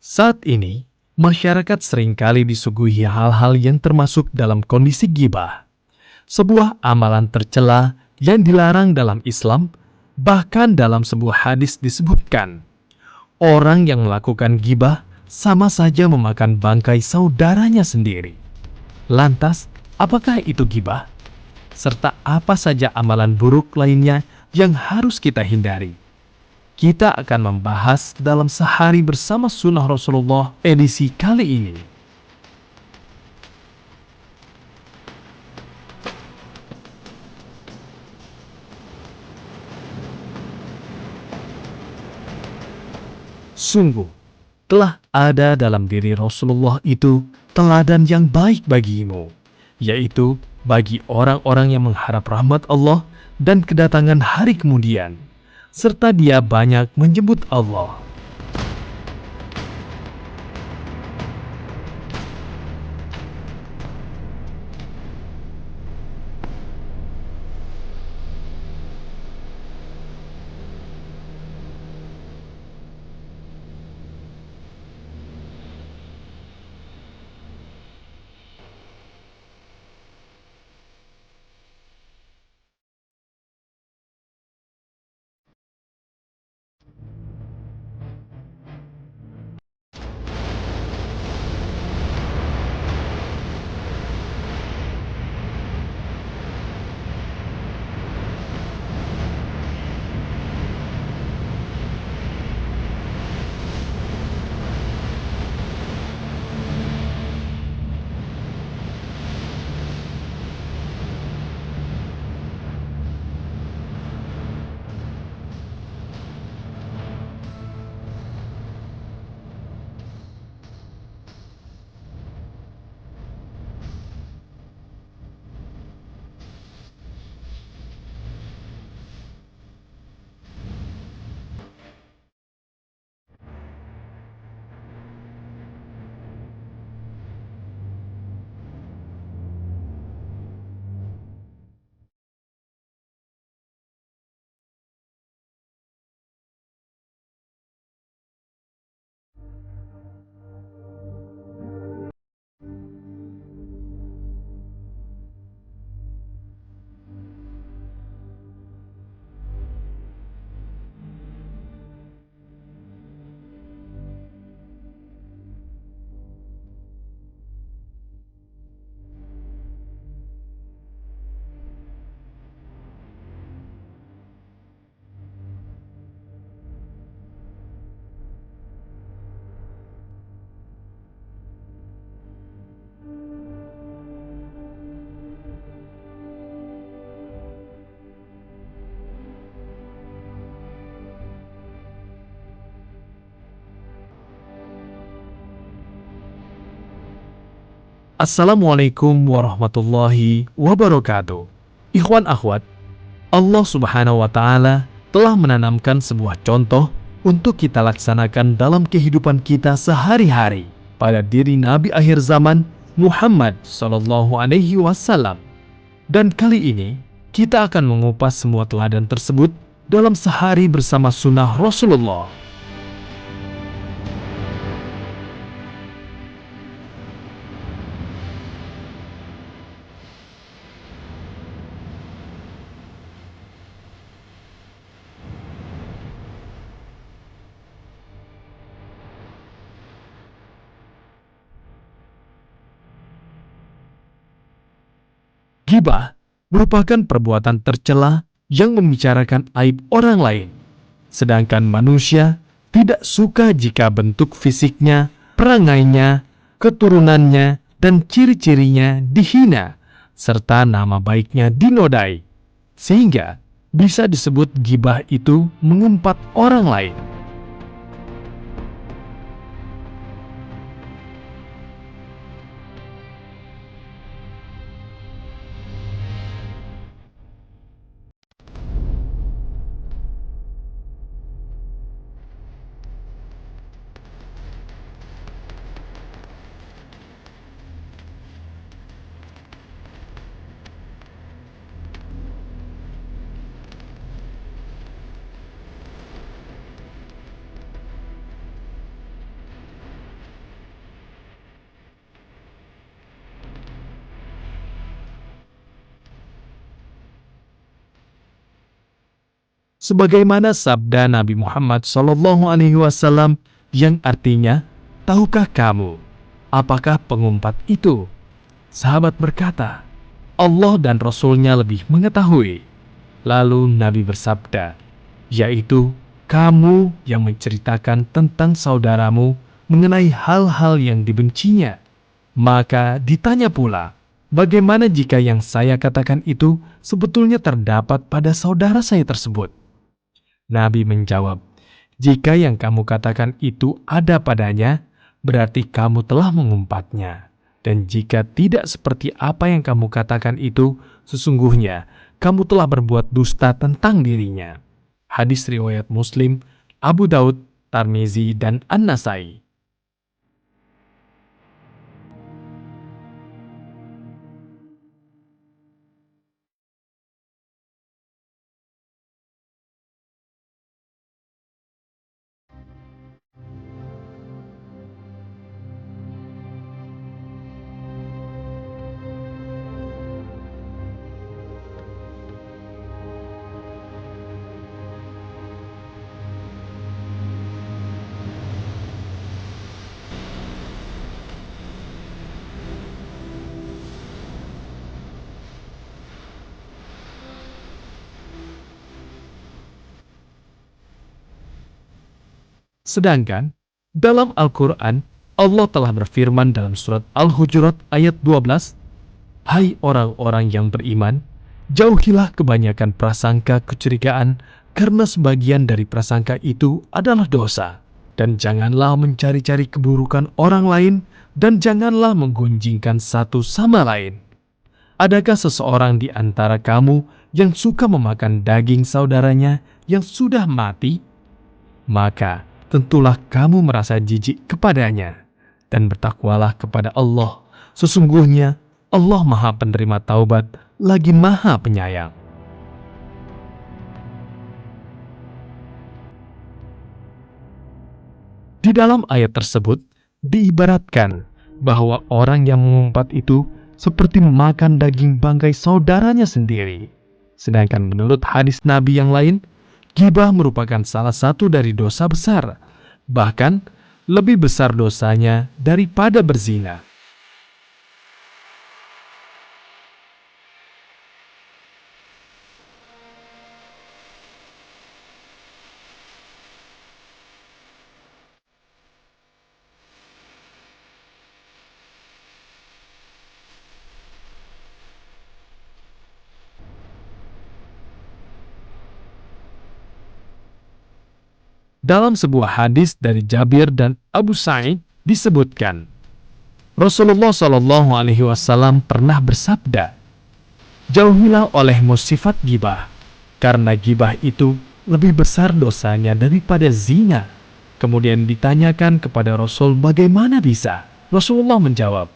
Saat ini, masyarakat seringkali disuguhi hal-hal yang termasuk dalam kondisi ghibah, sebuah amalan tercela yang dilarang dalam Islam. Bahkan dalam sebuah hadis disebutkan, orang yang melakukan ghibah sama saja memakan bangkai saudaranya sendiri. Lantas, apakah itu ghibah? Serta apa saja amalan buruk lainnya yang harus kita hindari? Kita akan membahas dalam Sehari Bersama Sunnah Rasulullah edisi kali ini. Sungguh, telah ada dalam diri Rasulullah itu teladan yang baik bagimu, yaitu bagi orang-orang yang mengharap rahmat Allah dan kedatangan hari kemudian, serta dia banyak menyebut Allah. Assalamualaikum warahmatullahi wabarakatuh. Ikhwan akhwat, Allah Subhanahu wa Ta'ala telah menanamkan sebuah contoh untuk kita laksanakan dalam kehidupan kita sehari-hari pada diri Nabi akhir zaman Muhammad Sallallahu Alaihi Wasallam. Dan kali ini kita akan mengupas semua teladan tersebut dalam Sehari Bersama Sunnah Rasulullah. Ghibah merupakan perbuatan tercela yang membicarakan aib orang lain, sedangkan manusia tidak suka jika bentuk fisiknya, perangainya, keturunannya, dan ciri-cirinya dihina, serta nama baiknya dinodai, sehingga bisa disebut ghibah itu mengumpat orang lain. Sebagaimana sabda Nabi Muhammad SAW yang artinya, "Tahukah kamu apakah pengumpat itu?" Sahabat berkata, "Allah dan Rasul-Nya lebih mengetahui." Lalu Nabi bersabda, yaitu kamu yang menceritakan tentang saudaramu mengenai hal-hal yang dibencinya. Maka ditanya pula, bagaimana jika yang saya katakan itu sebetulnya terdapat pada saudara saya tersebut? Nabi menjawab, jika yang kamu katakan itu ada padanya, berarti kamu telah mengumpatnya. Dan jika tidak seperti apa yang kamu katakan itu, sesungguhnya kamu telah berbuat dusta tentang dirinya. Hadis riwayat Muslim, Abu Daud, Tirmizi, dan An-Nasai. Sedangkan dalam Al-Quran, Allah telah berfirman dalam surat Al-Hujurat ayat 12, "Hai orang-orang yang beriman, jauhilah kebanyakan prasangka kecurigaan, karena sebagian dari prasangka itu adalah dosa. Dan janganlah mencari-cari keburukan orang lain, dan janganlah menggunjingkan satu sama lain. Adakah seseorang di antara kamu yang suka memakan daging saudaranya yang sudah mati? Maka tentulah kamu merasa jijik kepadanya, dan bertakwalah kepada Allah. Sesungguhnya Allah Maha Penerima Taubat, lagi Maha Penyayang." Di dalam ayat tersebut diibaratkan bahwa orang yang mengumpat itu seperti memakan daging bangkai saudaranya sendiri. Sedangkan menurut hadis Nabi yang lain, ghibah merupakan salah satu dari dosa besar, bahkan lebih besar dosanya daripada berzina. Dalam sebuah hadis dari Jabir dan Abu Sa'id disebutkan, Rasulullah Shallallahu Alaihi Wasallam pernah bersabda, "Jauhilah olehmu sifat gibah, karena gibah itu lebih besar dosanya daripada zina." Kemudian ditanyakan kepada Rasul, bagaimana bisa? Rasulullah menjawab,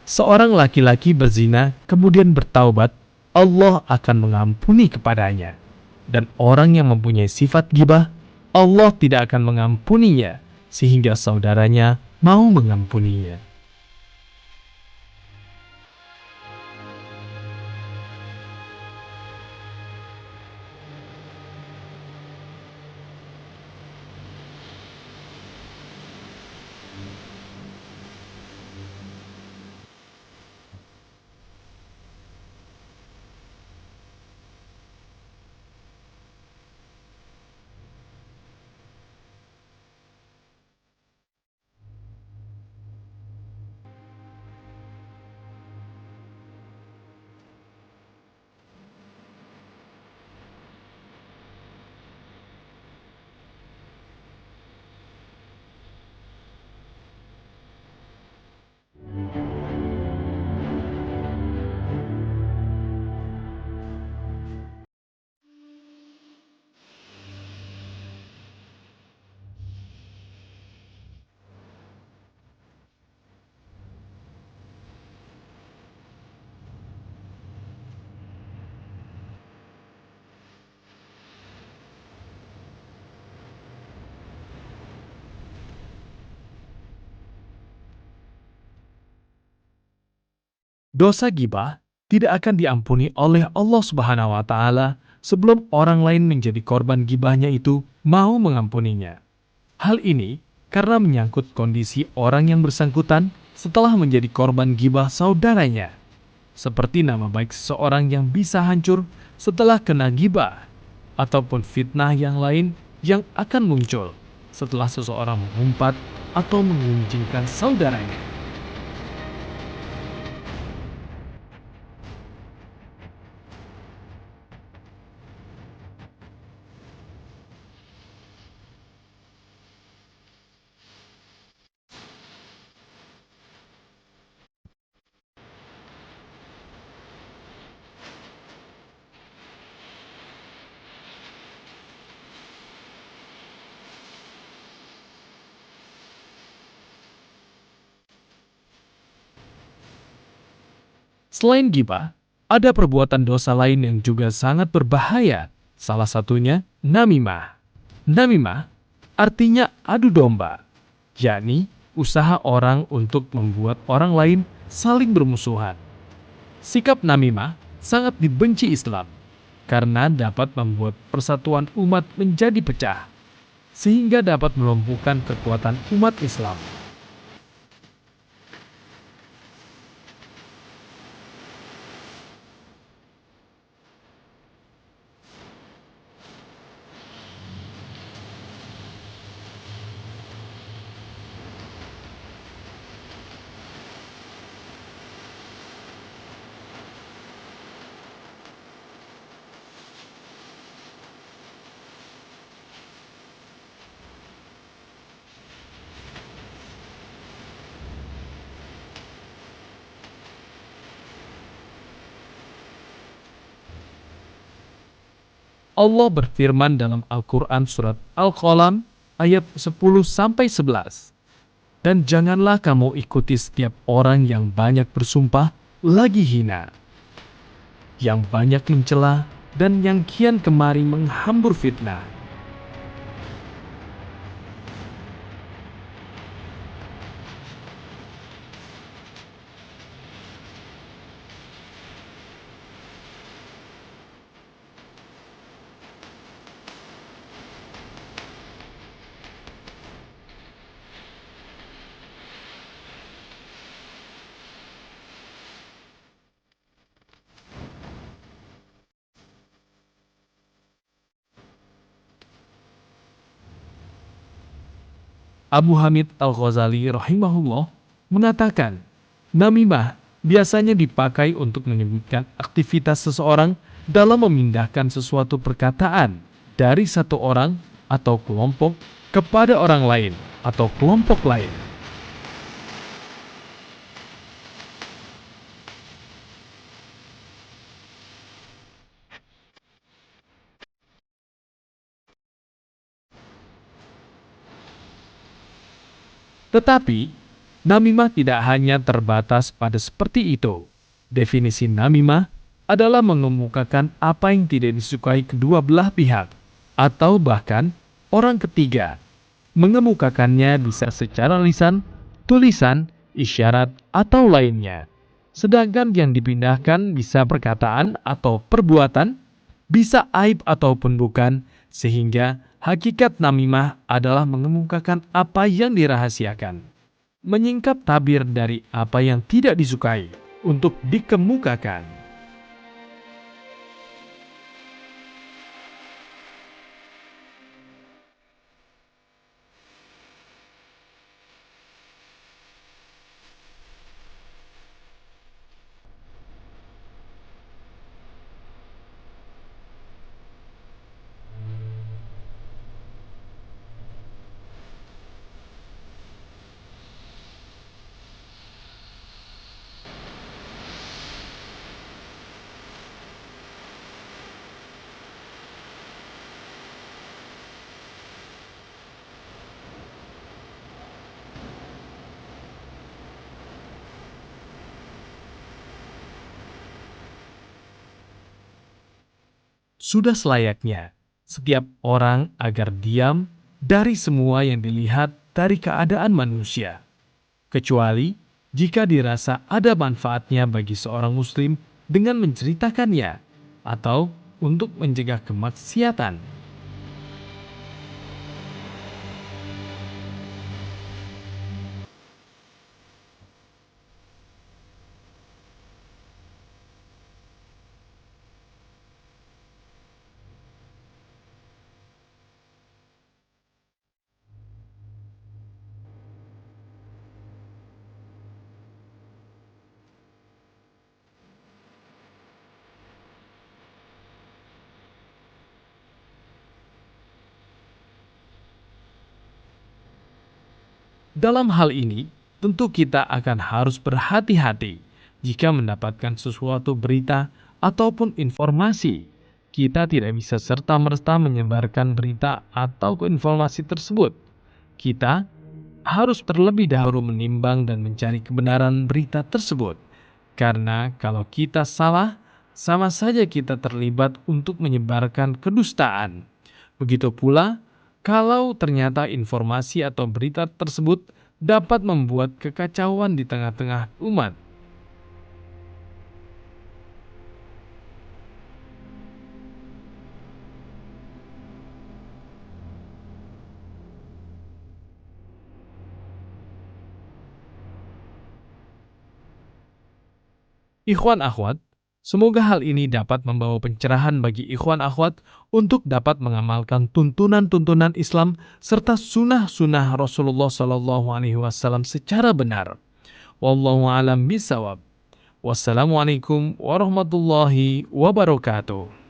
seorang laki-laki berzina kemudian bertaubat, Allah akan mengampuni kepadanya. Dan orang yang mempunyai sifat gibah, Allah tidak akan mengampuninya, sehingga saudaranya mau mengampuninya. Dosa gibah tidak akan diampuni oleh Allah Subhanahu wa Ta'ala sebelum orang lain menjadi korban gibahnya itu mau mengampuninya. Hal ini karena menyangkut kondisi orang yang bersangkutan setelah menjadi korban gibah saudaranya. Seperti nama baik seseorang yang bisa hancur setelah kena gibah, ataupun fitnah yang lain yang akan muncul setelah seseorang mengumpat atau menggunjingkan saudaranya. Selain gibah, ada perbuatan dosa lain yang juga sangat berbahaya. Salah satunya namimah. Namimah artinya adu domba, yakni usaha orang untuk membuat orang lain saling bermusuhan. Sikap namimah sangat dibenci Islam karena dapat membuat persatuan umat menjadi pecah, sehingga dapat melumpuhkan kekuatan umat Islam. Allah berfirman dalam Al-Quran surat Al-Qalam ayat 10-11. Dan janganlah kamu ikuti setiap orang yang banyak bersumpah lagi hina, yang banyak mencela, dan yang kian kemari menghambur fitnah. Abu Hamid Al-Ghazali rahimahullah mengatakan, namimah biasanya dipakai untuk menyebutkan aktivitas seseorang dalam memindahkan sesuatu perkataan dari satu orang atau kelompok kepada orang lain atau kelompok lain. Tetapi, namimah tidak hanya terbatas pada seperti itu. Definisi namimah adalah mengemukakan apa yang tidak disukai kedua belah pihak, atau bahkan orang ketiga. Mengemukakannya bisa secara lisan, tulisan, isyarat, atau lainnya. Sedangkan yang dipindahkan bisa perkataan atau perbuatan, bisa aib ataupun bukan, sehingga hakikat namimah adalah mengemukakan apa yang dirahasiakan. Menyingkap tabir dari apa yang tidak disukai untuk dikemukakan. Sudah selayaknya setiap orang agar diam dari semua yang dilihat dari keadaan manusia, kecuali jika dirasa ada manfaatnya bagi seorang muslim dengan menceritakannya, atau untuk mencegah kemaksiatan. Dalam hal ini, tentu kita akan harus berhati-hati jika mendapatkan sesuatu berita ataupun informasi. Kita tidak bisa serta-merta menyebarkan berita atau informasi tersebut. Kita harus terlebih dahulu menimbang dan mencari kebenaran berita tersebut. Karena kalau kita salah, sama saja kita terlibat untuk menyebarkan kedustaan. Begitu pula, kalau ternyata informasi atau berita tersebut dapat membuat kekacauan di tengah-tengah umat. Ikhwan akhwat, semoga hal ini dapat membawa pencerahan bagi ikhwan akhwat untuk dapat mengamalkan tuntunan-tuntunan Islam serta sunnah-sunnah Rasulullah SAW secara benar. Wallahu a'lam bishawab. Wassalamualaikum warahmatullahi wabarakatuh.